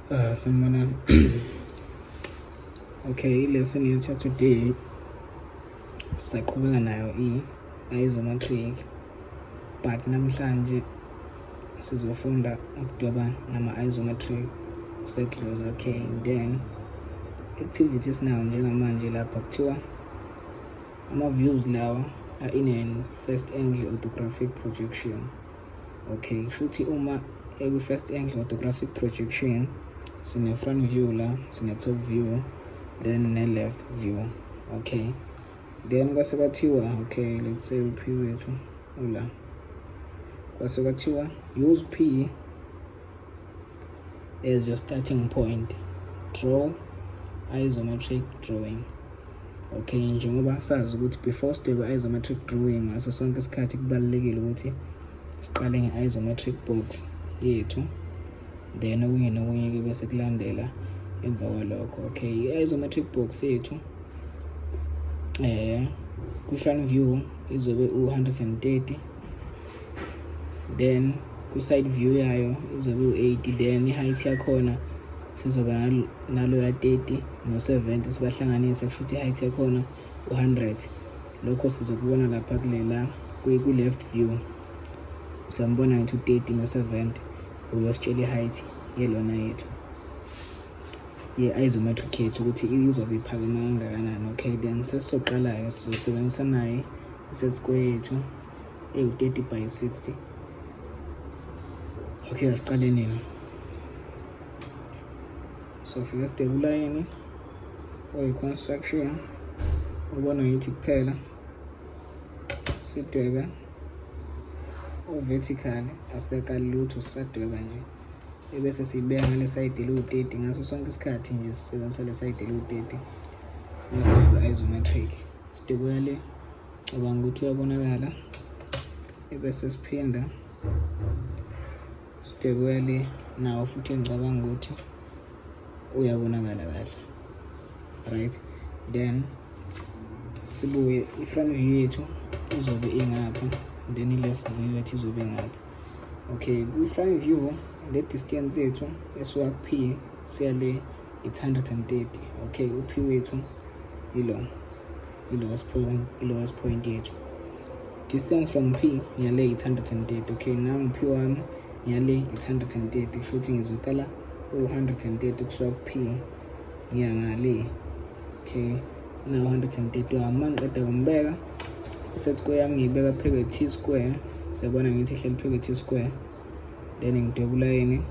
Sanibonani. Okay, lesson yethu today sisaqhubeka nayo i-isometric, but namhlanje sizofunda ukudweba nama-isometric circles. Okay, then activity esinayo njengamanje lapha kuthiwa ama-views lawa are in a first angle orthographic projection. Okay, kushuthi uma first angle orthographic projection sine front view la, sine top view, then ne left view. Okay, then kwase kwathiwa, okay, let's say P wethu ula, kwase kwathiwa use P as your starting point, draw isometric drawing. Okay, njengoba sazi ukuthi before sidweba isometric drawing ngaso sonke isikhathi kubalulekile ukuthi siqale nge-isometric box yethu, then okunye bese kulandela emva kwalokho. Okay, i-isometric box yethu kwi-front view izobe u-130, then kwi-side view yayo izobe u-80, then i-height yakhona sizoba nalo ya 30 no-70 sibahlanganise, kushuthi i-height yakhona u-100. Lokho sizokubona lapha kulela kwi-left view, siyambona ngithi u-30 no-70, uyositshela i-height yelona yethu ye-isometric yethu ukuthi izobe iphakeme kangakanani. Okay, then sesizoqala-ke sizosebenzisa naye i-set square yethu ewu-30 by 60. Okay, asiqale nini. So fika sidwebe ulayini oyi-construction, ubona ngithi kuphela sidwebe o-vertical, asikaqali lutho, sisadweba nje, ebese siyibeka ngale side eliwu-30. Ngaso sonke isikhathi nje sisebenzisa le side eliwu-30 nesidweba isometric. Sidwebe le, cabanga ukuthi uyabonakala, ebese siphinda sidwebe le nawo futhi ngicabanga ukuthi uyabonakala kahle, right? Then sibuye i-front view yethu izobe ingapha, then i-left view yethu izobe ngapha. Okay, kwi-front view le distance yethu esuka ku-P siya le it's 130. Okay, u-P wethu i-lowest point yethu, distance from P ngiyale it's 130. Okay, nangu P wami ngiyale it's 130, kushuthi ngizokala u-130 kusuka ku-P ngiya ngale. Okay, na 130 wami mangiqeda kumbeka i-set square yami ngiyibeka phezu kwe-T square, siyabona ngithi ihleli phezu kwe-T square, then ngidweba ulayini